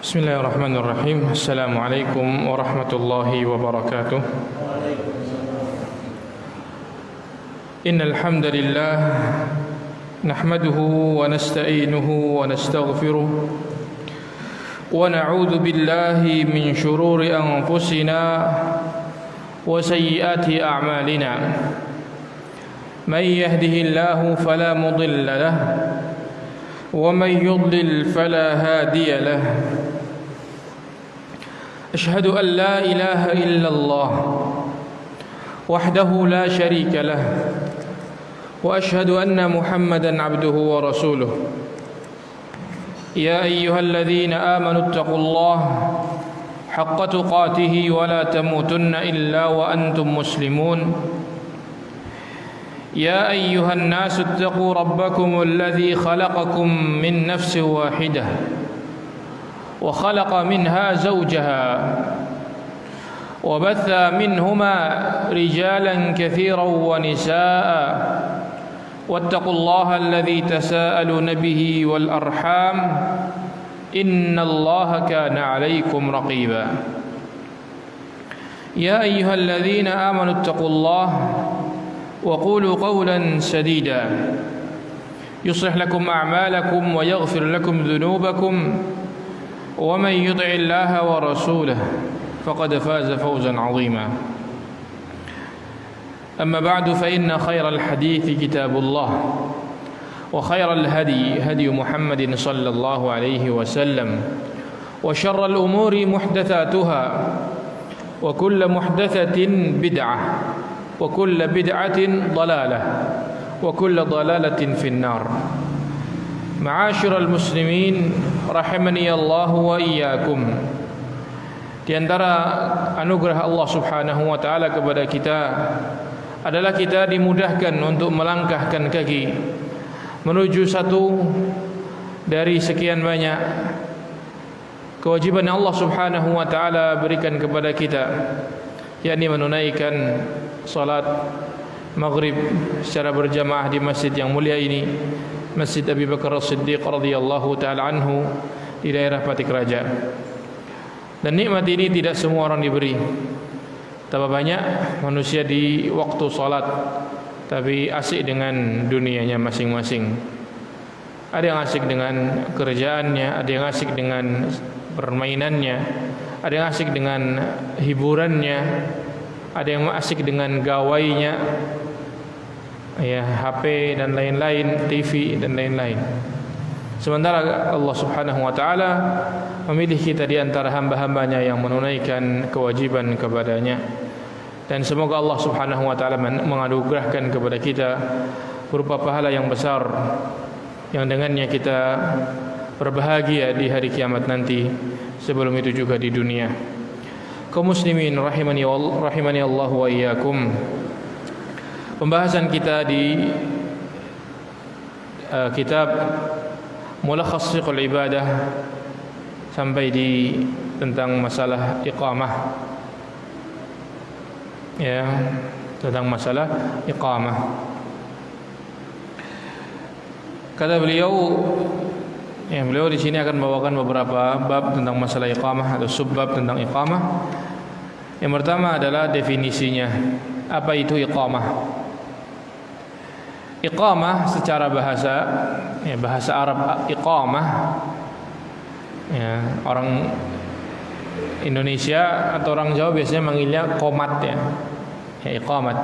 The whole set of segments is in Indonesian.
بسم الله الرحمن الرحيم. السلام عليكم ورحمة الله وبركاته. إن الحمد لله نحمده ونستعينه ونستغفره ونعوذ بالله من شرور أنفسنا وسيئات أعمالنا. من يهده الله فلا مضل له ومن يضلل فلا هادي له. أشهد أن لا إله إلا الله وحده لا شريك له وأشهد أن محمدا عبده ورسوله. يا أيها الذين آمنوا اتقوا الله حق تقاته ولا تموتن إلا وأنتم مسلمون. يا أيها الناس اتقوا ربكم الذي خلقكم من نفس واحدة وخلق منها زوجها وبث منهما رجالا كثيرا ونساء واتقوا الله الذي تساءلون به والأرحام إن الله كان عليكم رقيبا. يا أيها الذين آمنوا اتقوا الله وقولوا قولا سديدا يصلح لكم أعمالكم ويغفر لكم ذنوبكم ومن يطع الله ورسوله فقد فاز فوزا عظيما. أما بعد فإن خير الحديث كتاب الله وخير الهدي هدي محمد صلى الله عليه وسلم وشر الأمور محدثاتها وكل محدثة بدعة وكل بدعة ضلالة وكل ضلالة في النار. Ma'asyiral muslimin rahimani Allah wa iyyakum. Di antara anugerah Allah Subhanahu wa taala kepada kita adalah kita dimudahkan untuk melangkahkan kaki menuju satu dari sekian banyak kewajiban Allah Subhanahu wa taala berikan kepada kita, yakni menunaikan salat maghrib secara berjamaah di masjid yang mulia ini, Masjid Abi Bakar As-Siddiq radhiyallahu taala anhu di daerah Patik Raja. Dan nikmat ini tidak semua orang diberi. Betapa banyak manusia di waktu salat tapi asik dengan dunianya masing-masing. Ada yang asik dengan kerjaannya, ada yang asik dengan permainannya, ada yang asik dengan hiburannya, ada yang asik dengan gawainya, ya HP dan lain-lain, TV dan lain-lain. Sementara Allah Subhanahu wa taala memilih kita di antara hamba-hambanya yang menunaikan kewajiban kepadanya. Dan semoga Allah Subhanahu wa taala menganugerahkan kepada kita berupa pahala yang besar yang dengannya kita berbahagia di hari kiamat nanti, sebelum itu juga di dunia. Kaum muslimin rahimani Allah wa iyyakum. Pembahasan kita di kitab Mulakhas Fiqhul Ibadah sampai di tentang masalah iqamah, ya, tentang masalah iqamah. Kata beliau, beliau di sini akan membawakan beberapa bab tentang masalah iqamah atau subbab tentang iqamah. Yang pertama adalah definisinya. Apa itu iqamah? Iqamah secara bahasa, bahasa Arab iqamah, orang Indonesia atau orang Jawa biasanya manggilnya qomat, iqamat.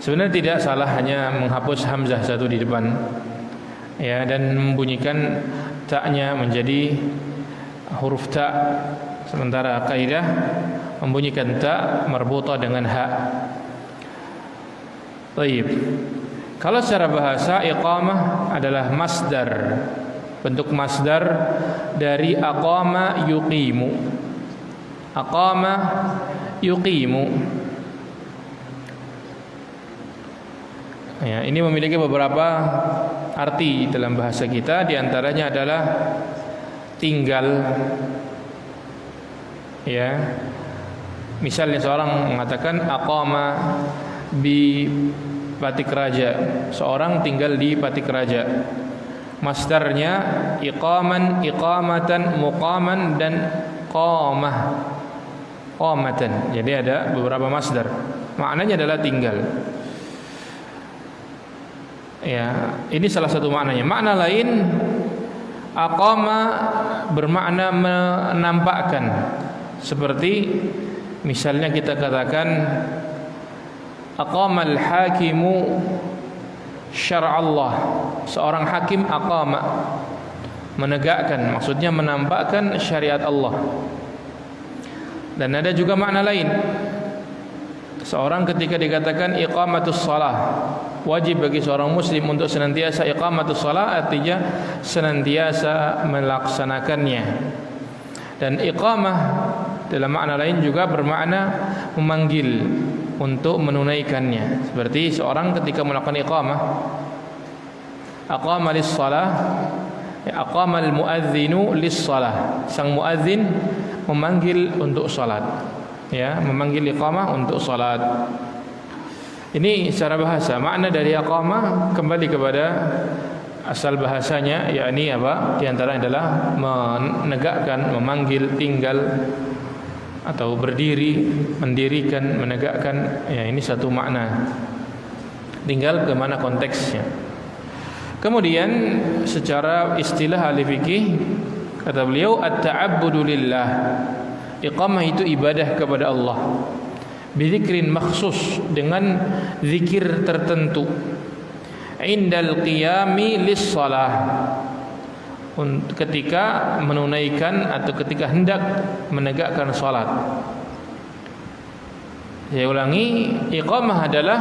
Sebenarnya tidak salah, hanya menghapus hamzah satu di depan, dan membunyikan ta-nya menjadi huruf ta. Sementara kaidah membunyikan ta marbutah dengan ha. Baik. Kalau secara bahasa iqamah adalah masdar, bentuk masdar dari aqama yuqimu. Aqama yuqimu. Ini memiliki beberapa arti dalam bahasa kita, di antaranya adalah tinggal. Misalnya seorang mengatakan aqama bi Patik Raja, seorang tinggal di Patik Raja. Masdarnya iqaman, iqamatan, muqaman dan qamah, qamatan. Jadi ada beberapa masdar. Maknanya adalah tinggal. Ya, ini salah satu maknanya. Makna lain, aqama bermakna menampakkan. Seperti misalnya kita katakan aqamal hakimu syar'allah. Seorang hakim aqama, menegakkan, maksudnya menampakkan syariat Allah. Dan ada juga makna lain. Seorang ketika dikatakan iqamatus shalah, wajib bagi seorang muslim untuk senantiasa iqamatus shalah, artinya senantiasa melaksanakannya. Dan iqamah dalam makna lain juga bermakna memanggil untuk menunaikannya. Seperti seorang ketika melakukan iqamah, aqama lis-shalah, aqama al-muadzinu lis-shalah. Sang muadzin memanggil untuk salat. Ya, memanggil iqamah untuk salat. Ini secara bahasa. Makna dari iqamah kembali kepada asal bahasanya, yakni apa? Di antaranya adalah menegakkan, memanggil, tinggal atau berdiri, mendirikan, menegakkan. Ya, ini satu makna. Tinggal bagaimana konteksnya. Kemudian secara istilah ahli fikih, kata beliau, at-ta'abbudu lillah. Iqamah itu ibadah kepada Allah. Bizikrin makhsus, dengan zikir tertentu. Indal qiyami lis-shalah, ketika menunaikan atau ketika hendak menegakkan salat. Saya ulangi, iqamah adalah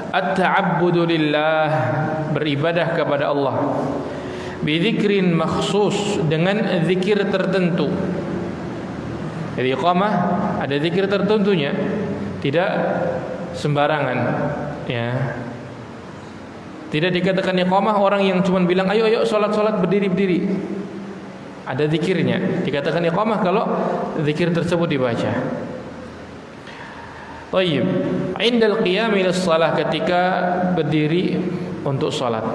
at-ta'abbudu lillah, beribadah kepada Allah. Bizikrin makhsus, dengan zikir tertentu. Jadi iqamah ada zikir tertentunya, tidak sembarangan, ya. Tidak dikatakan iqamah orang yang cuma bilang ayo salat berdiri. Ada zikirnya. Dikatakan iqamah kalau zikir tersebut dibaca. Thayyib. Indal qiyam ila shalah, ketika berdiri untuk salat.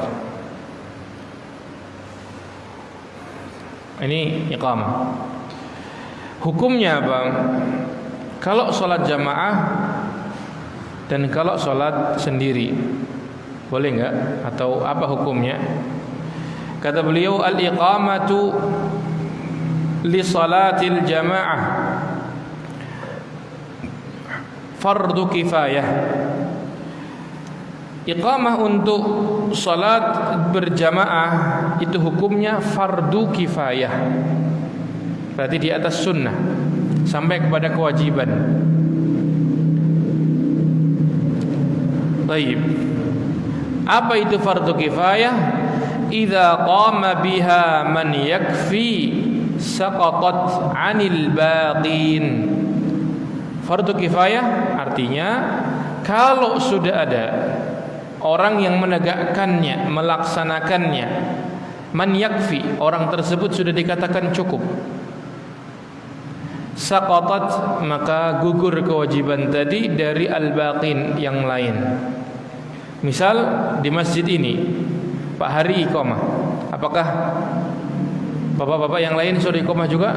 Ini iqamah. Hukumnya apa? Kalau salat jamaah dan kalau salat sendiri, boleh enggak? Atau apa hukumnya? Kata beliau, al-iqamatu li salatil jamaah fardu kifayah. Iqamah untuk salat berjamaah itu hukumnya fardu kifayah. Berarti di atas sunnah sampai kepada kewajiban. Baik. Apa itu fardu kifayah? Idza qama biha man yakfi saqatat 'anil baqin. Fardu kifayah artinya kalau sudah ada orang yang menegakkannya, melaksanakannya, man yakfi, orang tersebut sudah dikatakan cukup. Saqatat, maka gugur kewajiban tadi dari al-baqin yang lain. Misal di masjid ini Pak Hari iqamah, apakah bapak-bapak yang lain sudah iqamah juga?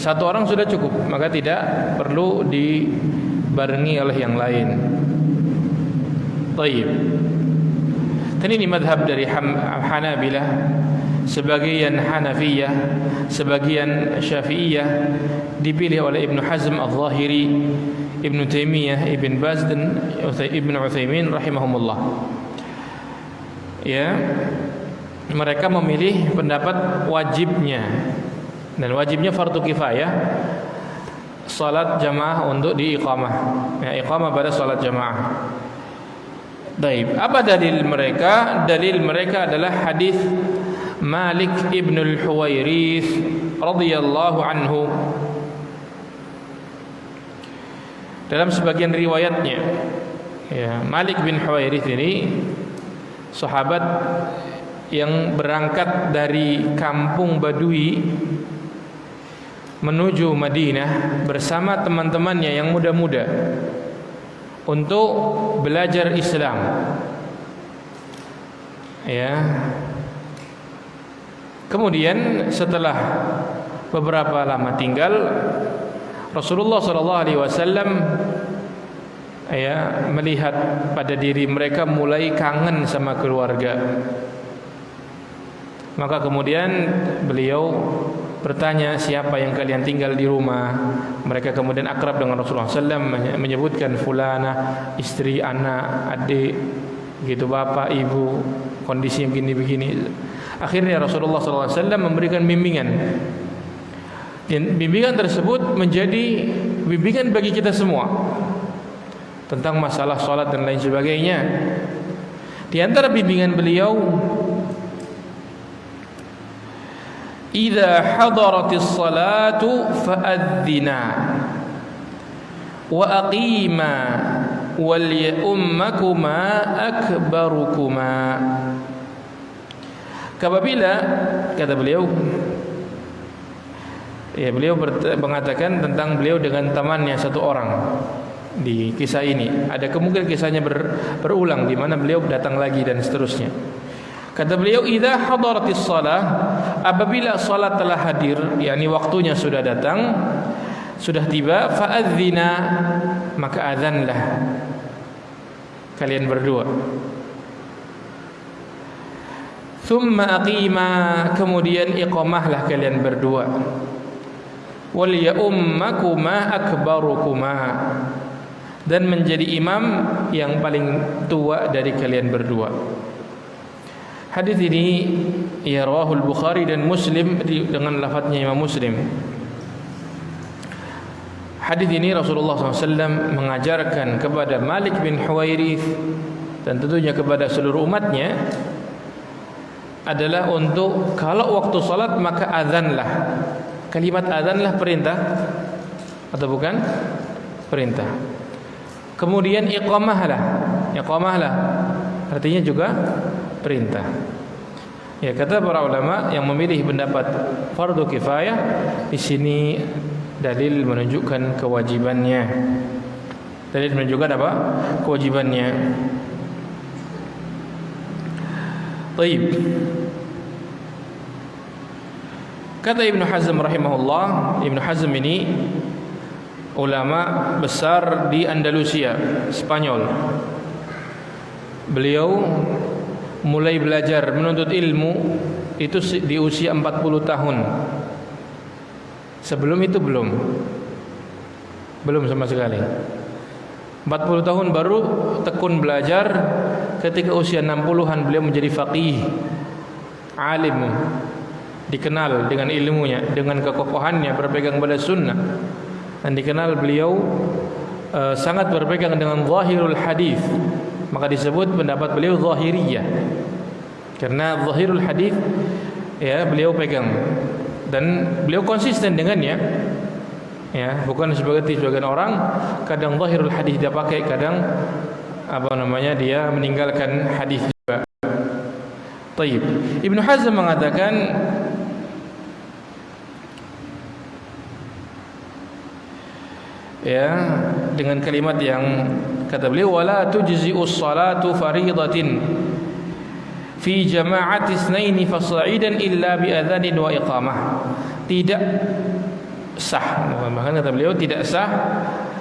Satu orang sudah cukup, maka tidak perlu dibarengi oleh yang lain. Baik. Dan ini madhab dari Hanabilah, sebagian Hanafiyah, sebagian Syafi'iyah, dipilih oleh Ibnu Hazm Al-Zahiri, Ibnu Taimiyah, Ibn Baz dan Ibnu Utsaimin rahimahumullah. Ya, mereka memilih pendapat wajibnya, dan wajibnya fardu kifayah salat jamaah untuk diiqamah. Ya, iqamah pada salat jamaah. Baik, apa dalil mereka? Dalil mereka adalah hadis Malik ibn al-Huwairith radhiyallahu anhu. Dalam sebagian riwayatnya, ya, Malik bin Huwairith ini sahabat yang berangkat dari kampung Badui menuju Madinah bersama teman-temannya yang muda-muda untuk belajar Islam. Ya. Kemudian setelah beberapa lama tinggal, Rasulullah sallallahu alaihi wasallam melihat pada diri mereka mulai kangen sama keluarga. Maka kemudian beliau bertanya, siapa yang kalian tinggal di rumah? Mereka kemudian akrab dengan Rasulullah SAW, menyebutkan fulana, istri, anak, adik, gitu, bapak, ibu, kondisi yang begini-begini. Akhirnya Rasulullah SAW memberikan bimbingan. Dan bimbingan tersebut menjadi bimbingan bagi kita semua tentang masalah salat dan lain sebagainya. Di antara bimbingan beliau, idza hadaratis salatu fa'adzina wa aqima wal ya'ummakuma akbarukuma. Apabila, kata beliau, beliau mengatakan tentang beliau dengan temannya satu orang. Di kisah ini ada kemungkinan kisahnya berulang, di mana beliau datang lagi dan seterusnya. Kata beliau, idza hadaratis shalah, apabila salat telah hadir, yakni waktunya sudah datang, sudah tiba, fa'adzina, maka azanlah kalian berdua. Thumma aqima, kemudian iqamahlah kalian berdua. Wal ya'ummakuma akbarukuma, dan menjadi imam yang paling tua dari kalian berdua. Hadis ini rawahul Bukhari dan Muslim dengan lafadznya Imam Muslim. Hadis ini Rasulullah SAW mengajarkan kepada Malik bin Huwairits dan tentunya kepada seluruh umatnya adalah untuk kalau waktu salat maka azanlah. Kalimat azanlah perintah atau bukan? Perintah. Kemudian iqamahlah. Iqamahlah artinya juga perintah. Ya, kata para ulama yang memilih pendapat fardu kifayah, di sini dalil menunjukkan kewajibannya. Dalil menunjukkan apa? Kewajibannya. Baik. Kata Ibnu Hazm rahimahullah, Ibnu Hazm ini ulama besar di Andalusia, Spanyol. Beliau mulai belajar menuntut ilmu itu di usia 40 tahun. Sebelum itu belum sama sekali. 40 tahun baru tekun belajar. Ketika usia 60-an beliau menjadi faqih, alim, dikenal dengan ilmunya, dengan kekokohannya, berpegang pada sunnah, dan dikenal beliau sangat berpegang dengan zahirul hadis. Maka disebut pendapat beliau zahiriyah, karena zahirul hadis beliau pegang dan beliau konsisten dengannya. Bukan seperti sebagian orang, kadang zahirul hadis dia pakai, kadang dia meninggalkan hadis juga. Taib. Ibnu Hazm mengatakan dengan kalimat yang kata beliau, wala tujzi'us salatu faridatin fi jama'ati itsnaini fasa'idan illa bi adzanin wa iqamah. Tidak sah, bahkan kata beliau tidak sah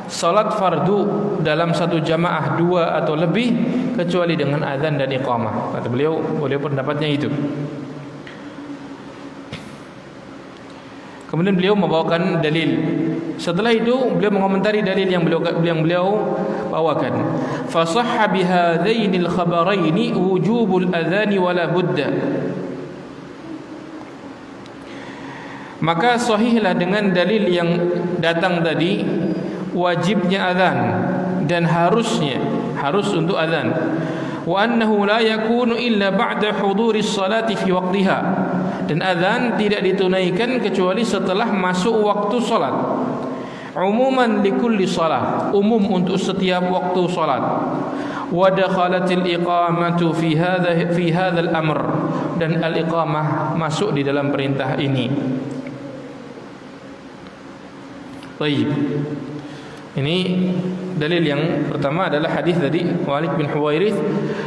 salat fardu dalam satu jamaah dua atau lebih kecuali dengan azan dan iqamah. Kata beliau pendapatnya itu. Kemudian beliau membawakan dalil. Setelah itu beliau mengomentari dalil yang beliau bawakan. Fa sahha bi hadainil khabaraini wujubul adzani wala budda. Maka sahihlah dengan dalil yang datang tadi wajibnya azan dan harus untuk azan. Wa annahu la yakunu illa ba'da huduris salati fi waqtiha. Dan azan tidak ditunaikan kecuali setelah masuk waktu salat. Umuman likulli salat, umum untuk setiap waktu salat. Wa dakhalatil iqamatu fi hadzal amr, dan al-iqamah masuk di dalam perintah ini. Baik. Ini dalil yang pertama adalah hadis tadi Walid bin Huwairits,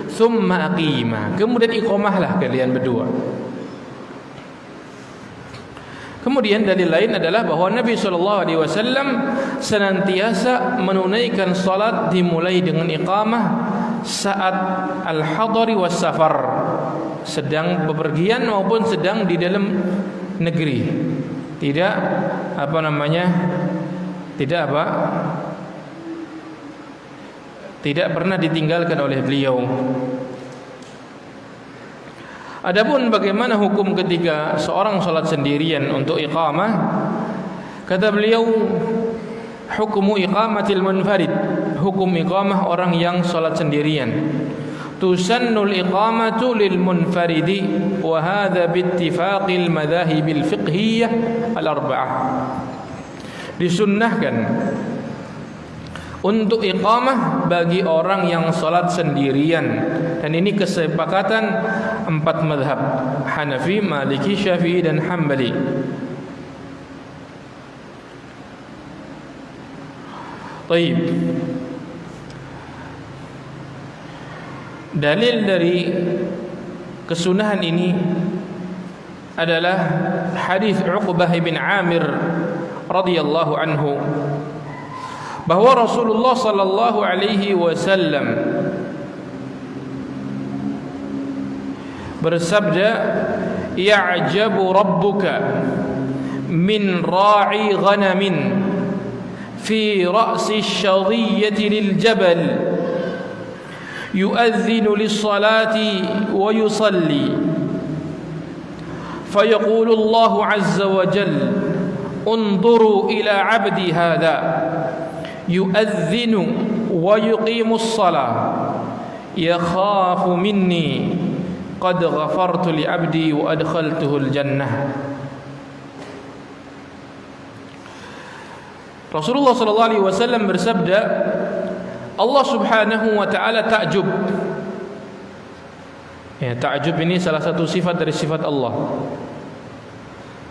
"Tsumma aqima." Kemudian iqamahlah kalian berdua. Kemudian dalil lain adalah bahwa Nabi SAW senantiasa menunaikan salat dimulai dengan iqamah saat al-hadari was safar, sedang bepergian maupun sedang di dalam negeri. Tidak tidak pernah ditinggalkan oleh beliau. Adapun bagaimana hukum ketika seorang salat sendirian untuk iqamah, kata beliau, hukumu iqamatil munfarid, hukum iqamah orang yang salat sendirian. Tusannul iqamatu lil munfaridi wa hadha bittifaqil madhahibil fiqhiyah al-arba'ah. Disunnahkan untuk iqamah bagi orang yang salat sendirian, dan ini kesepakatan 4 mazhab, Hanafi, Maliki, Syafi'i dan Hambali. Baik. Dalil dari kesunahan ini adalah hadis Uqbah bin Amir radhiyallahu anhu, bahwa Rasulullah sallallahu alaihi wasallam bersabda, "Ya'jabu rabbuka min ra'i ghanamin fi ra'si ash-shadhiyyati lil jabal yu'adhdhinu lis-salati wa yusalli fayaqulu Allahu 'azza wa jalla unzuru ila 'abdi hadha yu'adhdhinu wa yuqimu as-salah yakhafu minni qad ghafartu li 'abdi wa adkhaltuhu al-jannah." Rasulullah sallallahu alaihi wasallam bersabda, Allah Subhanahu wa taala ta'jub. Ya, ta'jub ini salah satu sifat dari sifat Allah.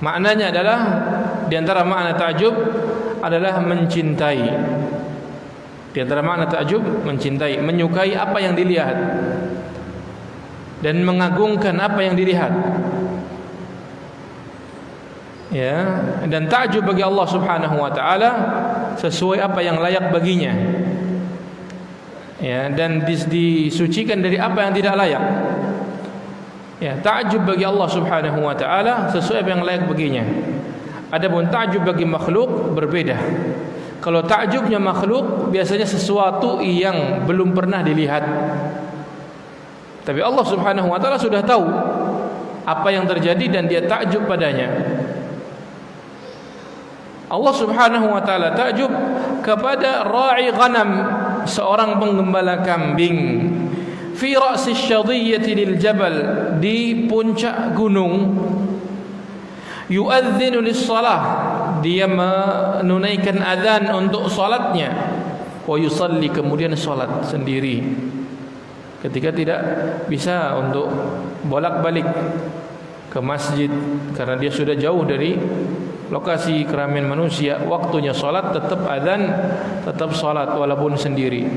Maknanya adalah, di antara makna ta'jub adalah mencintai. Di antara makna ta'jub mencintai, menyukai apa yang dilihat dan mengagungkan apa yang dilihat. Ya, dan ta'jub bagi Allah Subhanahu wa taala sesuai apa yang layak baginya. Ya, dan disucikan dari apa yang tidak layak. Ya, ta'jub bagi Allah Subhanahu wa taala sesuai apa yang layak baginya. Adapun ta'jub bagi makhluk berbeda. Kalau ta'jubnya makhluk biasanya sesuatu yang belum pernah dilihat. Tapi Allah Subhanahu wa taala sudah tahu apa yang terjadi dan dia ta'jub padanya. Allah Subhanahu wa taala ta'jub kepada ra'i ghanam, seorang penggembala kambing, fi ra'si syadhiyyati lil jabal, di puncak gunung, yu'adzinu lis-shalah, dia menunaikan azan untuk salatnya, wa yusalli, kemudian salat sendiri ketika tidak bisa untuk bolak-balik ke masjid karena dia sudah jauh dari lokasi keramaian manusia. Waktunya salat tetap azan, tetap salat walaupun sendiri.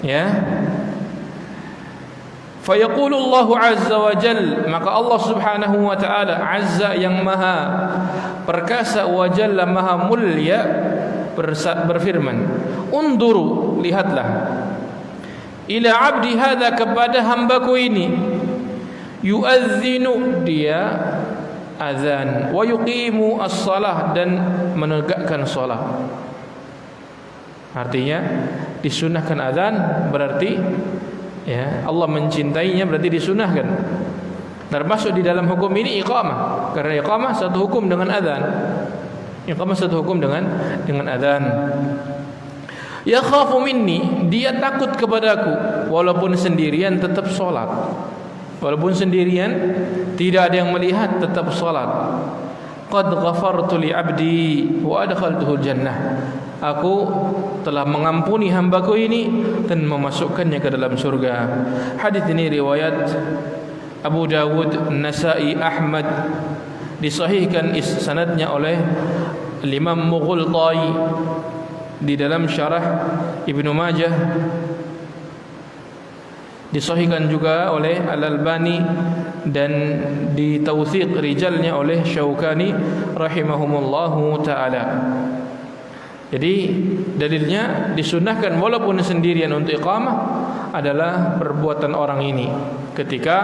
Ya. Fayaqulu Allahu azza wa jalla, maka Allah Subhanahu wa taala, azza yang maha perkasa, wa jalla maha mulia, berfirman, unduru, lihatlah, ila abdi hadza, kepada hambaku ini, yu'adzinu, dia azan, wa yuqimu as-salah, dan menegakkan salat. Artinya disunahkan azan berarti ya Allah mencintainya, berarti disunahkan. Termasuk di dalam hukum ini iqamah, karena iqamah satu hukum dengan azan. Iqamah satu hukum dengan azan. Ya khafu minni, dia takut kepadaku, walaupun sendirian tetap salat. Walaupun sendirian tidak ada yang melihat, tetap salat. Qad ghafartu li 'abdi wa adkhaltuhu jannah. Aku telah mengampuni hambaku ini dan memasukkannya ke dalam surga. Hadis ini riwayat Abu Dawud, Nasa'i, Ahmad, disahihkan sanadnya oleh Imam Mughultai di dalam syarah Ibnu Majah, disahihkan juga oleh Al-Albani dan ditautsiq rijalnya oleh Syaukani rahimahumullahu taala. Jadi dalilnya disunnahkan walaupun sendirian untuk iqamah adalah perbuatan orang ini. Ketika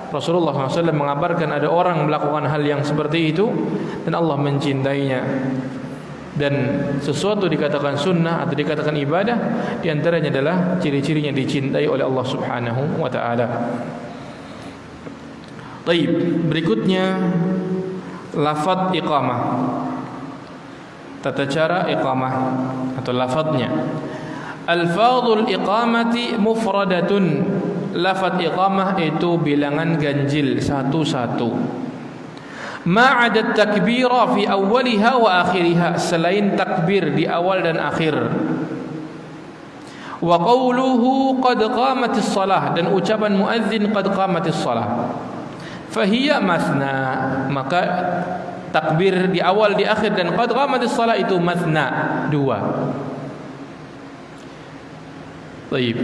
Rasulullah SAW mengabarkan ada orang melakukan hal yang seperti itu dan Allah mencintainya, dan sesuatu dikatakan sunnah atau dikatakan ibadah, di antaranya adalah ciri-cirinya dicintai oleh Allah Subhanahu wa taala. Baik, berikutnya lafaz iqamah. Tata cara iqamah atau lafaznya. Alfadhul iqamati mufradatun. Lafaz iqamah itu bilangan ganjil satu-satu. Ma'adat takbira fi awwaliha wa akhiriha, selain takbir di awal dan akhir. Wa qawluhu qad qamatis salah, dan ucapan muadzin qad qamatis salah. Fahiya mathna, maka takbir di awal di akhir dan qad qamatis salah itu mathna, dua. Baik.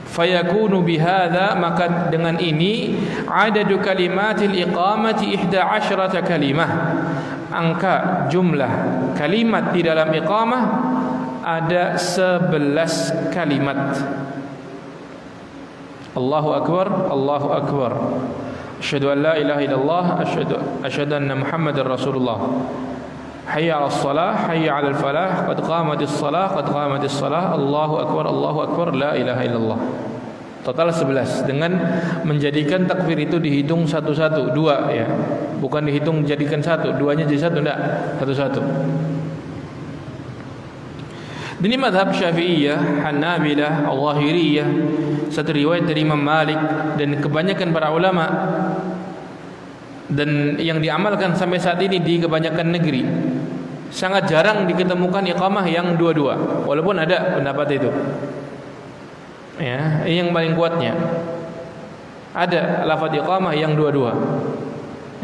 Fayakunu bihadza, maka dengan ini adadu kalimatil iqamati 11 kalimah, angka jumlah kalimat di dalam iqamah ada 11 kalimat. Allahu akbar, Allahu akbar, asyhadu an la ilaha illallah, asyhadu anna muhammadar rasulullah, hayya 'alas salah, hayya 'alal falah, qad qamatis salah, qad qamatis salah, Allahu akbar, la ilaha illallah. Total 11, dengan menjadikan takbir itu dihitung satu-satu, dua ya. Bukan dihitung jadikan satu, duanya jadi satu, enggak, satu-satu. Ini mazhab Syafi'iyah, Hanabilah, Al-Zahiriyah, satu riwayat dari Imam Malik dan kebanyakan para ulama, dan yang diamalkan sampai saat ini di kebanyakan negeri. Sangat jarang diketemukan iqamah yang dua-dua, walaupun ada pendapat itu. Ya, ini yang paling kuatnya. Ada lafaz iqamah yang dua-dua.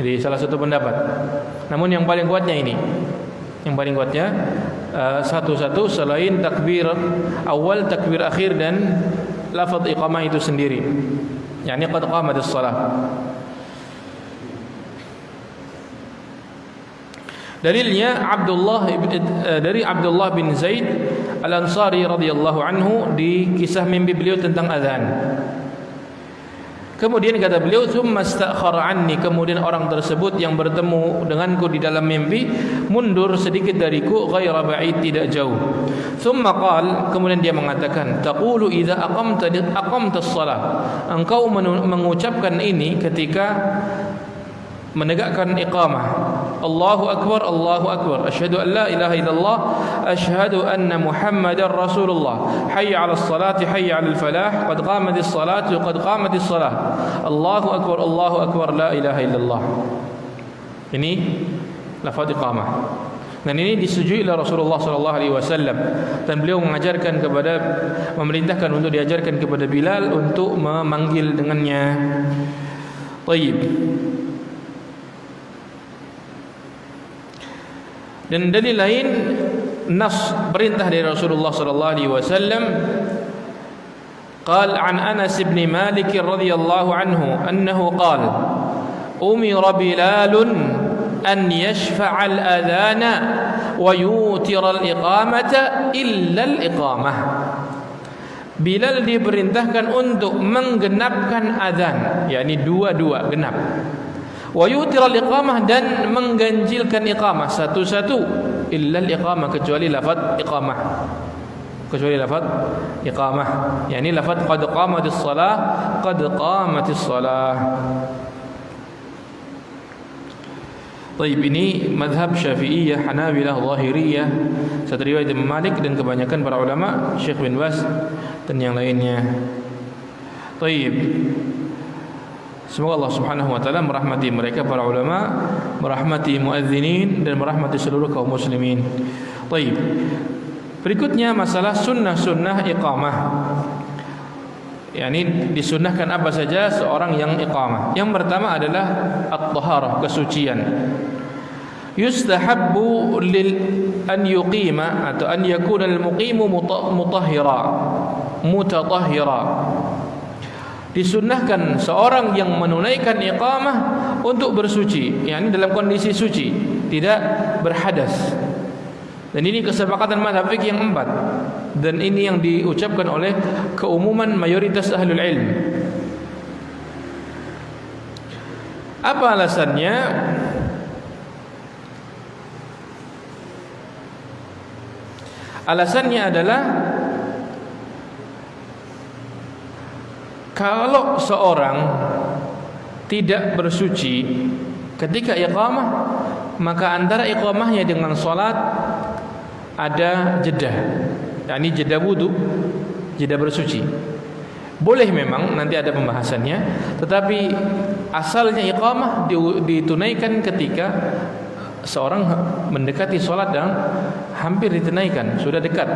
Jadi salah satu pendapat. Namun yang paling kuatnya ini. Yang paling kuatnya satu-satu selain takbir awal, takbir akhir dan lafaz iqamah itu sendiri. Yani qad qamatis shalah. Dalilnya dari Abdullah bin Zaid Al-Ansari radhiyallahu anhu di kisah mimpi beliau tentang azan. Kemudian kata beliau, "Tsumma istakhara anni", kemudian orang tersebut yang bertemu denganku di dalam mimpi mundur sedikit dariku, ghaira ba'id, tidak jauh. Tsumma qal, kemudian dia mengatakan, "Taqulu idza aqamta as-shalah", engkau mengucapkan ini ketika menegakkan iqamah. Allahu akbar, Allahu akbar, asyhadu an la ilaha illallah, asyhadu anna muhammadar rasulullah, hayya 'alas salati, hayya 'alal falah, qad qamatis salatu, qad qamatis salah, Allahu akbar, la ilaha illallah. Ini lafaz iqamah. Dan ini disetujui oleh Rasulullah sallallahu alaihi wasallam, dan beliau memerintahkan untuk diajarkan kepada Bilal untuk memanggil dengannya. Baik. Dan dalil lain, nas perintah dari Rasulullah sallallahu alaihi wasallam, qala an Anas bin Malik radhiyallahu anhu annahu qala umira Bilal an yashfa'a al-adhana wa yutira al-iqamata illa al-iqamah. Bilal diperintahkan untuk menggenapkan azan, yakni dua-dua genap. Wa yutira al-iqamah, dan mengganjilkan iqamah satu-satu, illa al-iqamah, kecuali lafaz iqamah. Kecuali lafaz iqamah, yakni lafaz qad qamatis shalah, qad qamatis shalah. Baik, ini mazhab Syafi'iyah, Hanabilah, Zahiriyah, satu riwayat Imam Malik dan kebanyakan para ulama, Syekh bin Baz dan yang lainnya. Baik. Semoga Allah Subhanahu wa taala merahmati mereka para ulama, merahmati muadzinin dan merahmati seluruh kaum muslimin. Baik. Berikutnya masalah sunnah-sunnah iqamah. yakni disunnahkan apa saja seorang yang iqamah. Yang pertama adalah at-taharah, kesucian. yustahabbu an yuqima atau an yakuna al-muqimu mutatahhira. Disunnahkan seorang yang menunaikan iqamah untuk bersuci, yakni dalam kondisi suci, tidak berhadas. Dan ini kesepakatan mazhab fikih yang 4, dan ini yang diucapkan oleh keumuman mayoritas ahlul ilm. Apa alasannya? Alasannya adalah kalau seorang tidak bersuci ketika iqamah, maka antara iqamahnya dengan salat ada jeda, yakni jeda wudu, jeda bersuci. Boleh memang, nanti ada pembahasannya, tetapi asalnya iqamah ditunaikan ketika seorang mendekati salat dan hampir ditunaikan, sudah dekat.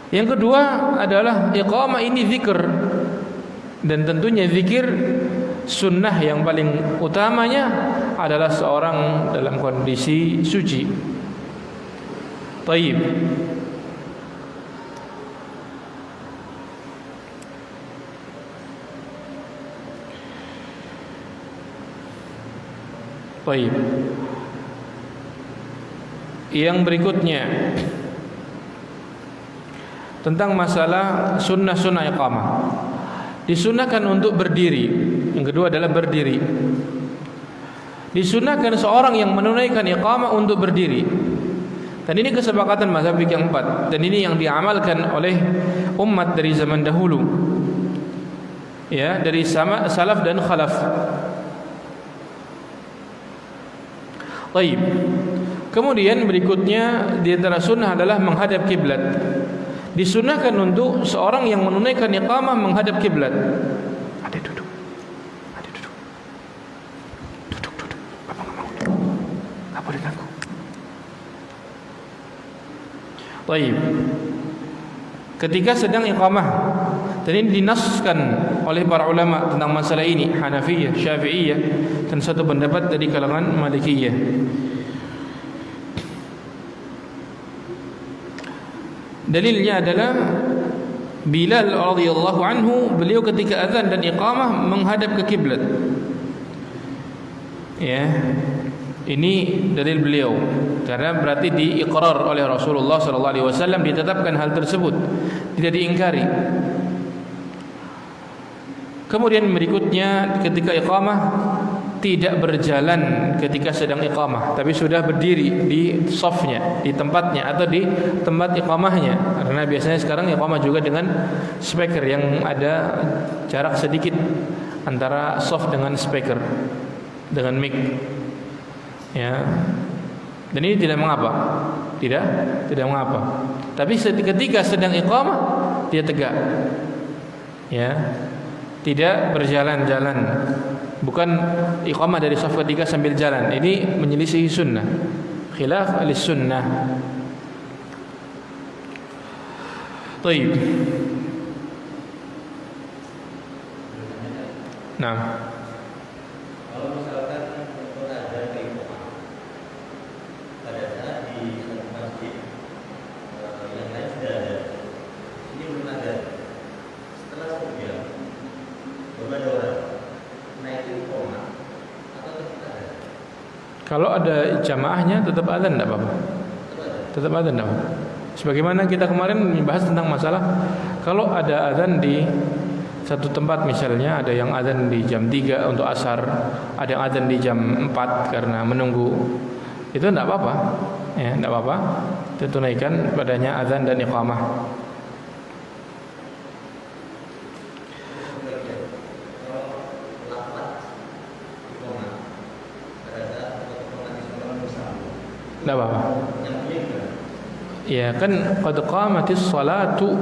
Yang kedua adalah iqamah ini zikir, dan tentunya zikir sunnah yang paling utamanya adalah seorang dalam kondisi suci. Taib. Taib. Yang berikutnya tentang masalah sunnah-sunnah iqamah. Disunnahkan untuk berdiri. Yang kedua adalah berdiri. Disunnahkan seorang yang menunaikan iqamah untuk berdiri. Dan ini kesepakatan mazhab fikih yang 4, dan ini yang diamalkan oleh umat dari zaman dahulu, ya, dari salaf dan khalaf. Baik. Kemudian berikutnya di antara sunnah adalah menghadap kiblat. Disunnahkan untuk seorang yang menunaikan iqamah menghadap kiblat. Ada duduk. Ada duduk. Duduk. Bapak enggak mau duduk. Enggak boleh ganggu. Baik. Ketika sedang iqamah, dan ini dinaskan oleh para ulama tentang masalah ini, Hanafiyah, Syafi'iyah, dan satu pendapat dari kalangan Malikiyah. Dalilnya adalah Bilal radhiyallahu anhu, beliau ketika azan dan iqamah menghadap ke kiblat. Ya. Ini dalil beliau, karena berarti diiqrar oleh Rasulullah sallallahu alaihi wasallam, ditetapkan hal tersebut, tidak diingkari. Kemudian berikutnya ketika iqamah tidak berjalan ketika sedang iqamah, tapi sudah berdiri di shafnya, di tempatnya atau di tempat iqamahnya. Karena biasanya sekarang iqamah juga dengan speaker yang ada jarak sedikit antara shaf dengan speaker, dengan mic. Ya. Dan ini tidak mengapa. Tidak mengapa. Tapi ketika sedang iqamah dia tegak. Ya. Tidak berjalan-jalan. Bukan iqamah dari shaf ketiga sambil jalan. Ini menyelisihi sunnah. Khilaf lis-sunnah. Baik. Nah. Kalau misalkan ada di iqamah pada saat di masjid yang lain sudah ada, ini belum ada. Setelah sekian belum ada orang. Kalau ada jamaahnya tetap azan tidak apa-apa. Tetap azan tidak apa-apa. Sebagaimana kita kemarin membahas tentang masalah kalau ada azan di satu tempat, misalnya ada yang azan di jam 3 untuk asar, ada yang azan di jam 4 karena menunggu, itu tidak apa-apa. Ya, tidak apa-apa. Ditunaikan padanya azan dan iqamah. Tidak apa-apa. Ya kan qad qamatis salatu.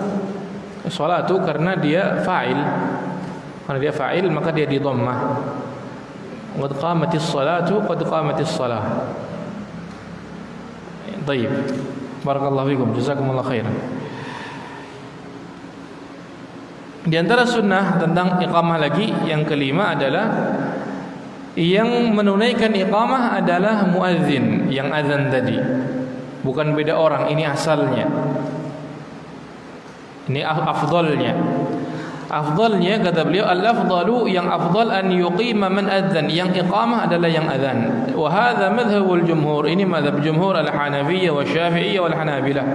Salatu karena dia fa'il. Karena dia fa'il maka dia di dhammah. Qad qamatis salatu, qad qamatis salah. Baik. Barakallahu fikum. Jazakumullah khairan. Di antara sunnah tentang iqamah lagi yang kelima adalah Yang menunaikan iqamah adalah muadzin yang azan tadi. Bukan beda orang, ini asalnya. Ini afdalnya. Afdalnya kata beliau, al-afdalu, yang afdal an yuqima man adzan, yang iqamah adalah yang adzan. Wa hadha madhhabul jumhur, ini madhab jumhur al-Hanafiyyah wa Syafi'iyyah wal Hanabilah.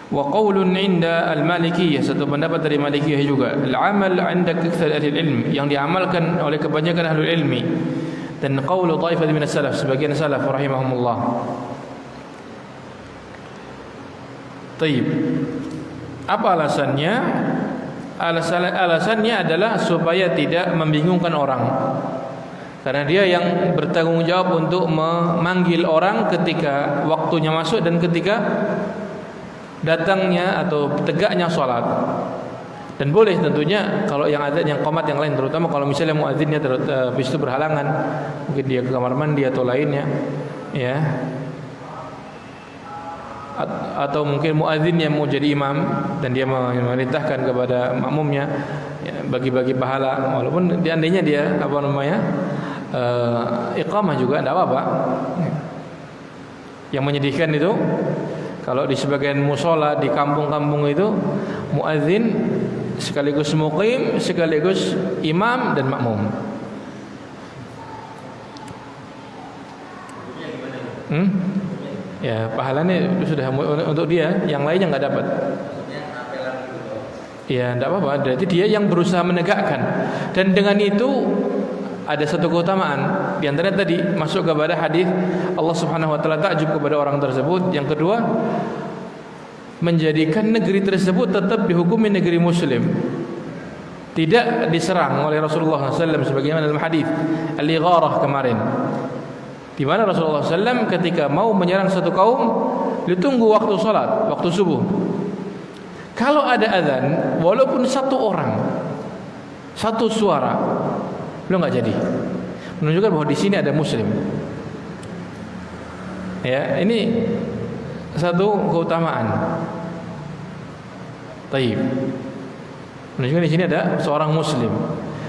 Wa qaulun 'inda al-Malikiyyah, satu pendapat dari Malikiyah juga. Al-amal 'inda aktsar ahli ilm, yang diamalkan oleh kebanyakan ahli ilmi. Dan qaulu taifah min as-salaf, sebagian salaf rahimahumullah. Taib. Apa alasannya? Alasannya adalah supaya tidak membingungkan orang. Karena dia yang bertanggung jawab untuk memanggil orang ketika waktunya masuk dan ketika datangnya atau tegaknya sholat. Dan boleh tentunya kalau yang ada yang qomat yang lain, terutama kalau misalnya muadzinnya habis itu berhalangan, mungkin dia ke kamar mandi atau lainnya, ya. Atau mungkin muadzin yang mau jadi imam dan dia memerintahkan kepada makmumnya, ya, bagi-bagi pahala, walaupun andainya dia iqamah juga tidak apa-apa. Yang menyedihkan itu kalau di sebagian musola di kampung-kampung itu muadzin sekaligus muqim sekaligus imam dan makmum. Ya, pahalanya sudah untuk dia, yang lainnya nggak dapat. Ya, tidak apa-apa. Jadi dia yang berusaha menegakkan. Dan dengan itu ada satu keutamaan. Di antaranya tadi masuk kepada hadis Allah Subhanahu wa taala takjub kepada orang tersebut. Yang kedua, menjadikan negeri tersebut tetap dihukumi negeri muslim. Tidak diserang oleh Rasulullah SAW sebagaimana dalam hadis Al-Igharah kemarin. Di mana Rasulullah SAW ketika mau menyerang satu kaum, ditunggu waktu salat, waktu subuh. Kalau ada azan, walaupun satu orang, satu suara, beliau nggak jadi. Menunjukkan bahwa di sini ada muslim. Ya, ini satu keutamaan. Taib. Menunjukkan di sini ada seorang muslim.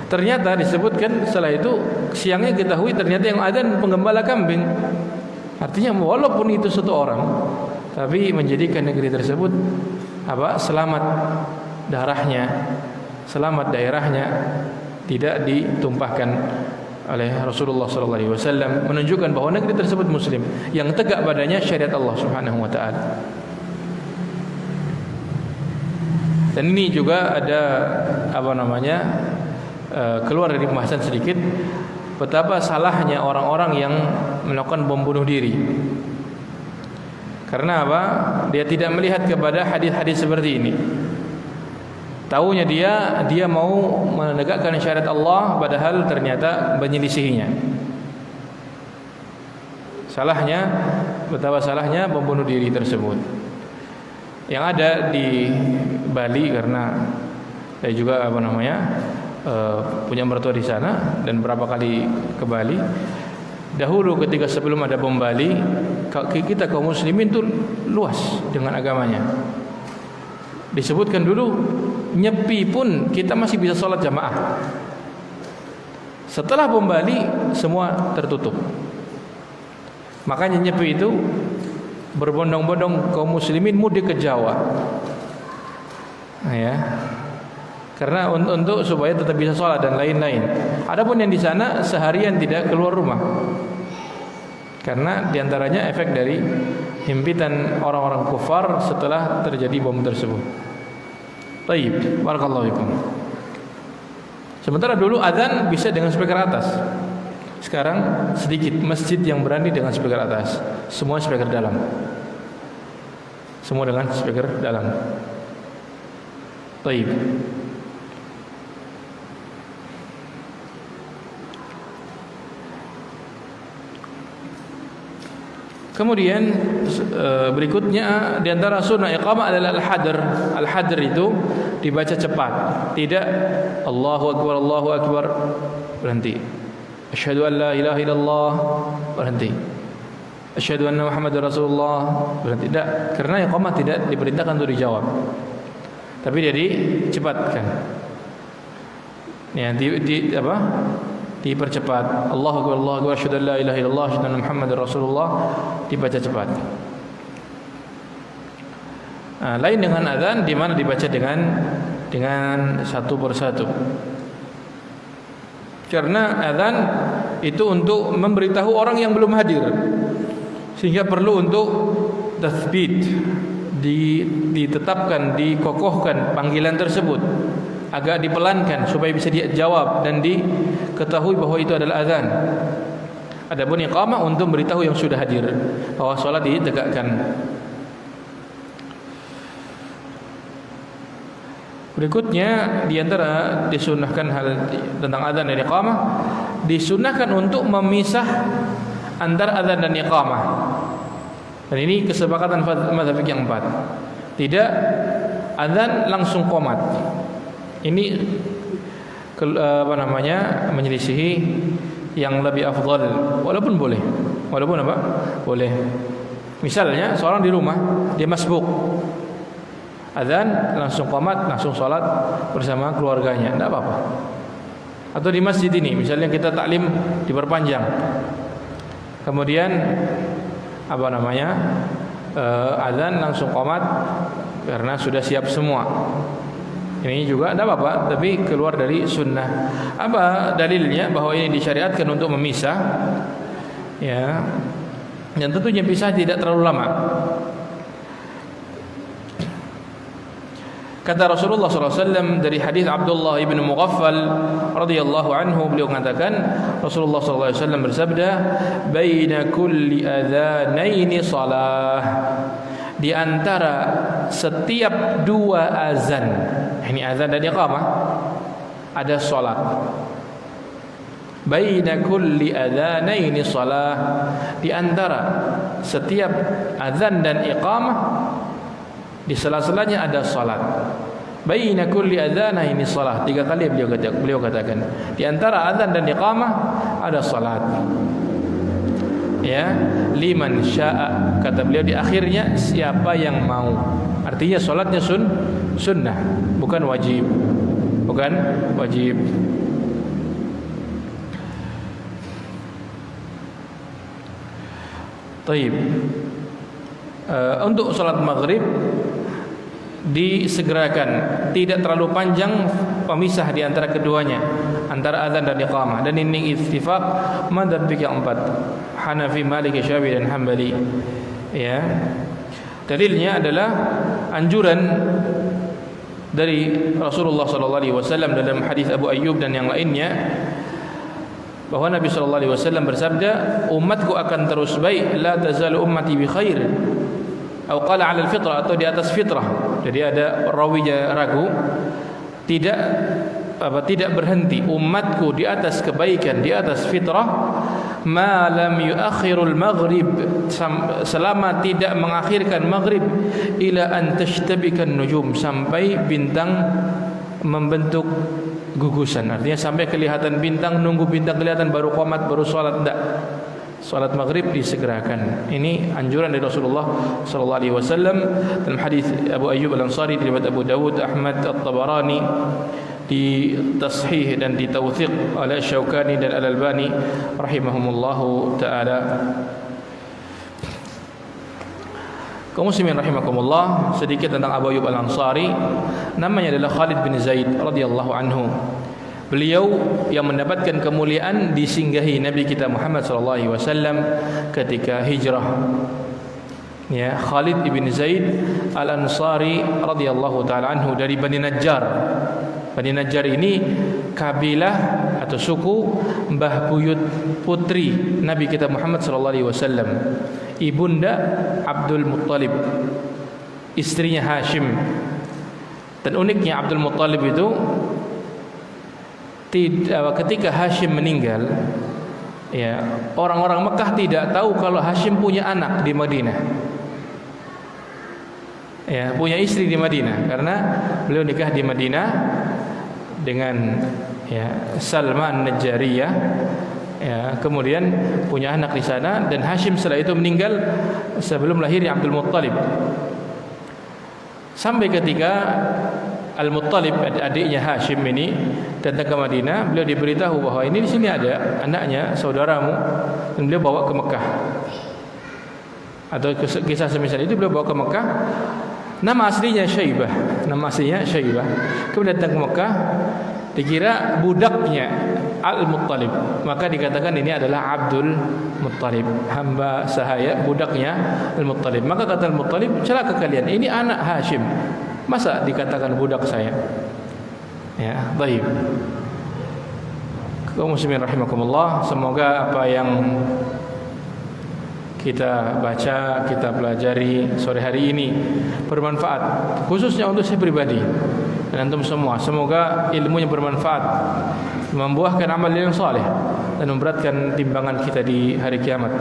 Ternyata disebutkan setelah itu siangnya ketahui ternyata yang adzan penggembala kambing. Artinya walaupun itu satu orang, tapi menjadikan negeri tersebut selamat darahnya, selamat daerahnya, tidak ditumpahkan oleh Rasulullah SAW, menunjukkan bahwa negeri tersebut muslim yang tegak padanya syariat Allah Subhanahu wa taala. Dan ini juga ada keluar dari pembahasan sedikit betapa salahnya orang-orang yang melakukan bom bunuh diri. Karena apa? Dia tidak melihat kepada hadis-hadis seperti ini. Taunya dia mau menegakkan syariat Allah padahal ternyata menyelisihinya. Betapa salahnya bom bunuh diri tersebut. Yang ada di Bali, karena saya juga punya mertua di sana dan berapa kali ke Bali. Dahulu ketika sebelum ada bom Bali, kita kaum muslimin itu luas dengan agamanya. Disebutkan dulu nyepi pun kita masih bisa sholat jamaah. Setelah bom Bali semua tertutup. Makanya nyepi itu berbondong-bondong kaum muslimin mudik ke Jawa. Ya. Karena untuk supaya tetap bisa sholat dan lain-lain. Adapun yang di sana seharian tidak keluar rumah. Karena diantaranya efek dari himpitan orang-orang kufar setelah terjadi bom tersebut. Baik, barakallahu fikum. Sementara dulu azan bisa dengan speaker atas. Sekarang sedikit masjid yang berani dengan speaker atas. Semua speaker dalam. Semua dengan speaker dalam. Baik. Kemudian berikutnya di antara sunnah iqamah adalah al-hadr. Al-hadr itu dibaca cepat, tidak Allahu akbar berhenti. Asyhadu an la ilaha illallah berhenti. Asyhadu anna Muhammadar Rasulullah berhenti. Tidak, karena iqamah tidak diperintahkan untuk dijawab. Tapi dia dicepatkan. Ya, dipercepat. Allahu akbar, Allahu akbar, asyhadu an la ilaha illallah, asyhadu anna Muhammadar Rasulullah, dibaca cepat. Lain dengan azan di mana dibaca dengan satu persatu. Karena azan itu untuk memberitahu orang yang belum hadir, sehingga perlu untuk tathbit, ditetapkan, dikokohkan panggilan tersebut, agak dipelankan supaya bisa dijawab dan diketahui bahwa itu adalah azan. Adapun iqamah untuk beritahu yang sudah hadir bahwa salat ditegakkan. Berikutnya di antara disunahkan hal tentang azan dan iqamah, disunahkan untuk memisah antara azan dan iqamah. Dan ini kesepakatan mazhab fikih yang 4. Tidak azan langsung qomat. Ini menyelisihi yang lebih afdal, walaupun boleh. Walaupun apa? Boleh. Misalnya seorang di rumah, dia masbuk. Azan langsung qomat, langsung salat bersama keluarganya, tidak apa-apa. Atau di masjid ini, misalnya kita taklim diperpanjang, kemudian azan langsung qomat karena sudah siap semua. Ini juga tidak apa-apa, tapi keluar dari sunnah. Apa dalilnya bahwa ini disyariatkan untuk memisah? Ya, dan tentunya pisah tidak terlalu lama. Kata Rasulullah SAW dari hadis Abdullah ibn Mughaffal radhiyallahu anhu, beliau mengatakan Rasulullah SAW bersabda, "Baina kulli adzanaini salah." Di antara setiap dua azan, ini azan dan iqamah, ada salat. Baina kulli adzanaini salah. Di antara setiap azan dan iqamah, di sela-selanya ada salat. Baina kulli adzanaini salah. 3 kali beliau katakan. Di antara azan dan iqamah ada salat. Ya, liman syaa, kata beliau di akhirnya, siapa yang mau. Artinya salatnya sunnah, bukan wajib. Bukan wajib. Taib. Untuk salat maghrib disegerakan, tidak terlalu panjang pemisah di antara keduanya, antara azan dan iqamah. Dan ini ittifaq madzhab fikih 4, Hanafi, Maliki, Syafi'i dan Hambali. Ya. Dalilnya adalah anjuran dari Rasulullah SAW dalam hadis Abu Ayyub dan yang lainnya, bahwa Nabi SAW bersabda, umatku akan terus baik, la tazalu ummati bi khair, atau qala 'ala al-fitrah, atau di atas fitrah. Jadi ada rawinya ragu, tidak berhenti umatku di atas kebaikan, di atas fitrah, ma lam yuakhirul maghrib, selama tidak mengakhirkan maghrib, ila an tashtabikan nujum, sampai bintang membentuk gugusan. Artinya sampai kelihatan bintang, nunggu bintang kelihatan baru qomat, baru salat. Tidak, salat maghrib disegerakan. Ini anjuran dari Rasulullah sallallahu alaihi wasallam dalam hadis Abu Ayyub Al-Ansari riwayat Abu Dawud, Ahmad, At-Tabarani, di tashih dan ditawthiq oleh Syaukani dan Al-Albani rahimahumullahu taala. Kaum muslimin rahimakumullah, sedikit tentang Abu Ayyub Al-Ansari. Namanya adalah Khalid bin Zaid radhiyallahu anhu. Beliau yang mendapatkan kemuliaan disinggahi Nabi kita Muhammad sallallahu alaihi wasallam ketika hijrah. Ya, Khalid bin Zaid Al-Ansari radhiyallahu taala anhu dari Bani Najjar. Bani Najjar ini kabilah atau suku mbah buyut putri Nabi kita Muhammad sallallahu alaihi wasallam, ibunda Abdul Muttalib, istrinya Hashim. Dan uniknya Abdul Muttalib itu, ketika Hashim meninggal, ya, orang-orang Mekah tidak tahu kalau Hashim punya anak di Madinah, ya, punya istri di Madinah, karena beliau nikah di Madinah dengan, ya, Salman Najjariyah, ya, kemudian punya anak di sana. Dan Hashim setelah itu meninggal sebelum lahirnya Abdul Muttalib. Sampai ketika Al-Muttalib, adiknya Hashim ini datang ke Madinah. Beliau diberitahu bahawa ini di sini ada anaknya, saudaramu, dan beliau bawa ke Mekah. Atau kisah semisal itu, beliau bawa ke Mekah. Nama aslinya Syaibah. Kemudian datang ke Mekah, dikira budaknya Al-Muttalib, maka dikatakan ini adalah Abdul Muttalib, hamba sahaya, budaknya Al-Muttalib. Maka kata Al-Muttalib, celaka kalian, ini anak Hashim, masa dikatakan budak saya? Ya, baik. Kaum muslimin rahimakumullah, semoga apa yang kita baca, kita pelajari sore hari ini bermanfaat, khususnya untuk saya pribadi dan antum semua. Semoga ilmunya bermanfaat, membuahkan amal yang saleh dan memberatkan timbangan kita di hari kiamat.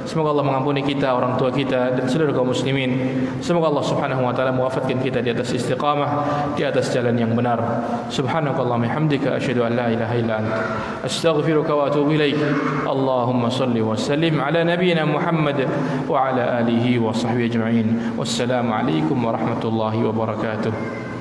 Semoga Allah mengampuni kita, orang tua kita dan seluruh kaum muslimin. Semoga Allah Subhanahu wa taala mewafatkan kita di atas istiqamah, di atas jalan yang benar. Subhanakallahumma hamdika asyhadu an la ilaha illa anta astaghfiruka wa atubu ilaik. Allahumma shalli wa sallim ala nabiyyina Muhammad wa ala alihi wa sahbihi ajma'in. Wassalamu alaikum warahmatullahi wabarakatuh.